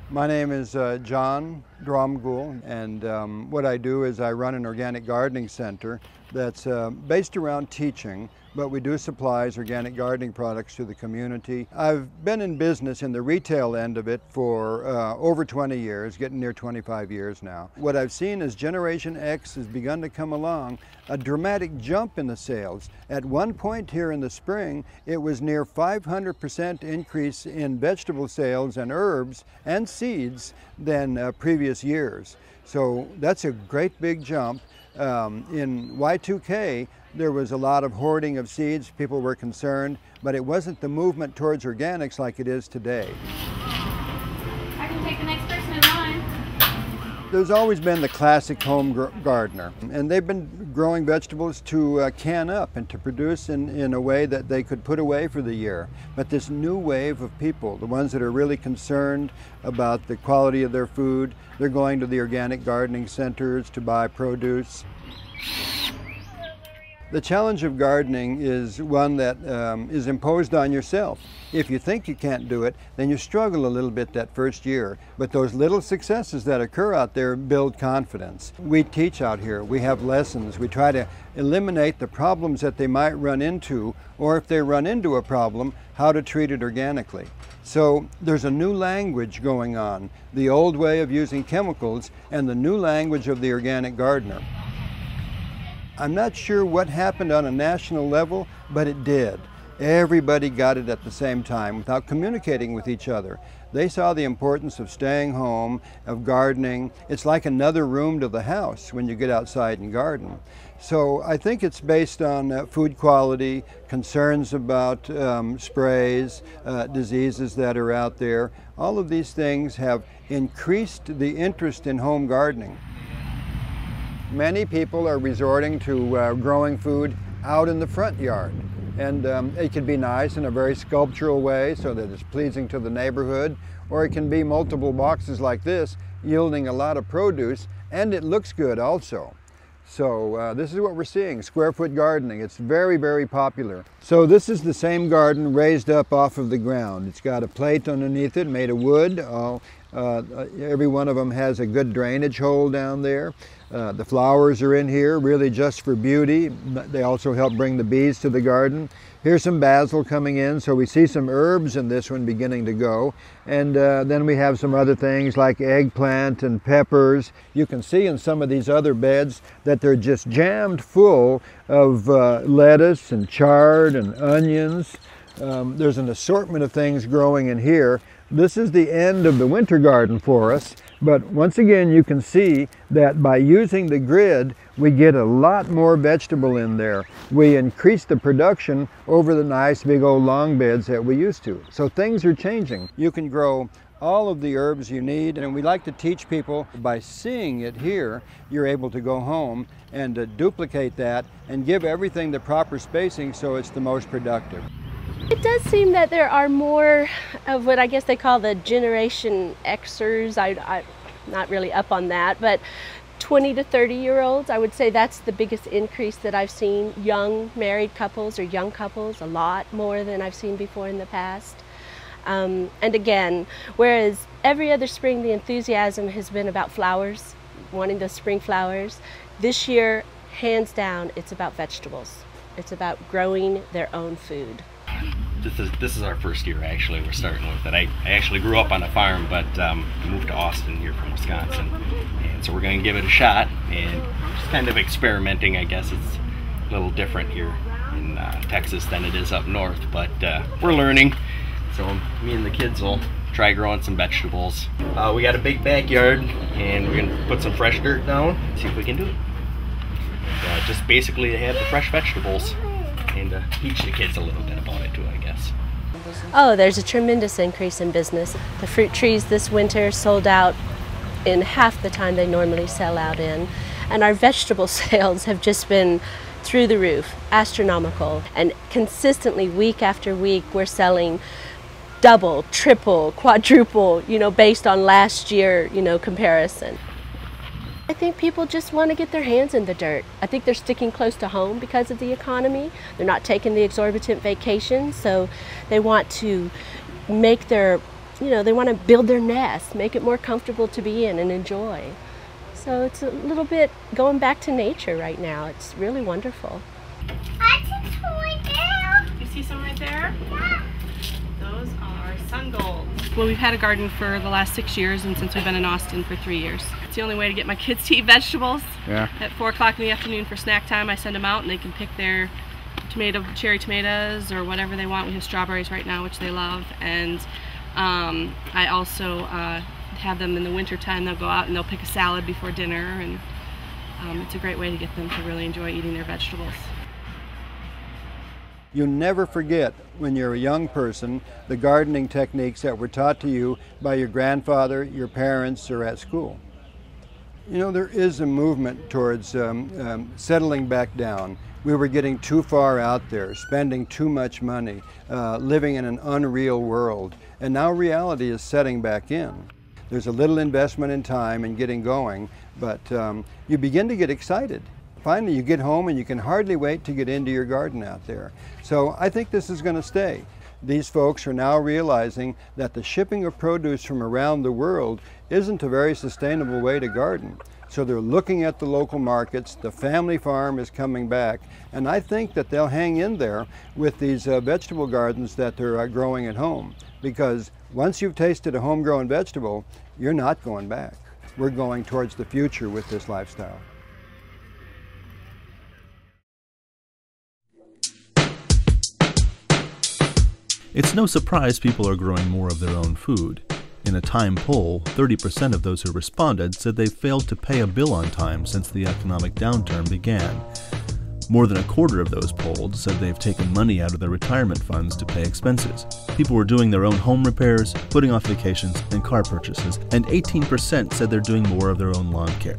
My name is John Dromgoole, and what I do is I run an organic gardening center that's based around teaching, but we do supplies organic gardening products to the community. I've been in business in the retail end of it for over 20 years, getting near 25 years now. What I've seen is Generation X has begun to come along, a dramatic jump in the sales. At one point here in the spring, it was near 500% increase in vegetable sales and herbs and seeds than previous years. So that's a great big jump. In Y2K, there was a lot of hoarding of seeds. People were concerned, but it wasn't the movement towards organics like it is today. I can take the next person in line. There's always been the classic home gardener, and they've been growing vegetables to can up and to produce in a way that they could put away for the year. But this new wave of people, the ones that are really concerned about the quality of their food, they're going to the organic gardening centers to buy produce. The challenge of gardening is one that is imposed on yourself. If you think you can't do it, then you struggle a little bit that first year. But those little successes that occur out there build confidence. We teach out here, we have lessons, we try to eliminate the problems that they might run into, or if they run into a problem, how to treat it organically. So there's a new language going on, the old way of using chemicals and the new language of the organic gardener. I'm not sure what happened on a national level, but it did. Everybody got it at the same time without communicating with each other. They saw the importance of staying home, of gardening. It's like another room to the house when you get outside and garden. So I think it's based on food quality, concerns about sprays, diseases that are out there. All of these things have increased the interest in home gardening. Many people are resorting to growing food out in the front yard. And it can be nice in a very sculptural way so that it's pleasing to the neighborhood, or it can be multiple boxes like this yielding a lot of produce, and it looks good also. So this is what we're seeing, square foot gardening. It's very, very popular. So this is the same garden raised up off of the ground. It's got a plate underneath it made of wood. Every one of them has a good drainage hole down there. The flowers are in here really just for beauty. They also help bring the bees to the garden. Here's some basil coming in, so we see some herbs in this one beginning to go. And then we have some other things like eggplant and peppers. You can see in some of these other beds that they're just jammed full of lettuce and chard and onions. There's an assortment of things growing in here. This is the end of the winter garden for us, but once again you can see that by using the grid we get a lot more vegetable in there. We increase the production over the nice big old long beds that we used to. So things are changing. You can grow all of the herbs you need, and we like to teach people by seeing it here, you're able to go home and duplicate that and give everything the proper spacing so it's the most productive. It does seem that there are more of what I guess they call the Generation Xers. I'm not really up on that, but 20 to 30-year-olds, I would say that's the biggest increase that I've seen. Young married couples or young couples, a lot more than I've seen before in the past. And again, whereas every other spring the enthusiasm has been about flowers, wanting the spring flowers, this year, hands down, it's about vegetables. It's about growing their own food. This is our first year actually we're starting with it. I actually grew up on a farm, but moved to Austin here from Wisconsin, and so we're going to give it a shot and just kind of experimenting. I guess it's a little different here in Texas than it is up north, but we're learning. So me and the kids will try growing some vegetables. We got a big backyard and we're going to put some fresh dirt down, see if we can do it. And, just basically to have the fresh vegetables and teach the kids a little bit about it too, I guess. Oh, there's a tremendous increase in business. The fruit trees this winter sold out in half the time they normally sell out in. And our vegetable sales have just been through the roof, astronomical. And consistently, week after week, we're selling double, triple, quadruple, based on last year, comparison. I think people just want to get their hands in the dirt. I think they're sticking close to home because of the economy. They're not taking the exorbitant vacations, so they want to make their you know, they want to build their nest, make it more comfortable to be in and enjoy. So it's a little bit going back to nature right now. It's really wonderful. I see some right there. You see some right there? Yeah. Those are sun golds. Well, we've had a garden for the last 6 years, and since we've been in Austin for 3 years. It's the only way to get my kids to eat vegetables. Yeah. At 4 o'clock in the afternoon for snack time, I send them out and they can pick their cherry tomatoes or whatever they want. We have strawberries right now, which they love. And I also have them in the winter time. They'll go out and they'll pick a salad before dinner, and it's a great way to get them to really enjoy eating their vegetables. You never forget, when you're a young person, the gardening techniques that were taught to you by your grandfather, your parents, or at school. You know, there is a movement towards settling back down. We were getting too far out there, spending too much money, living in an unreal world, and now reality is setting back in. There's a little investment in time and getting going, but you begin to get excited. Finally, you get home and you can hardly wait to get into your garden out there. So I think this is going to stay. These folks are now realizing that the shipping of produce from around the world isn't a very sustainable way to garden. So they're looking at the local markets, the family farm is coming back, and I think that they'll hang in there with these vegetable gardens that they're growing at home. Because once you've tasted a homegrown vegetable, you're not going back. We're going towards the future with this lifestyle. It's no surprise people are growing more of their own food. In a Time poll, 30% of those who responded said they've failed to pay a bill on time since the economic downturn began. More than a quarter of those polled said they've taken money out of their retirement funds to pay expenses. People were doing their own home repairs, putting off vacations, and car purchases, and 18% said they're doing more of their own lawn care,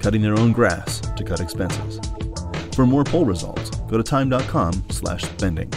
cutting their own grass to cut expenses. For more poll results, go to time.com/spending.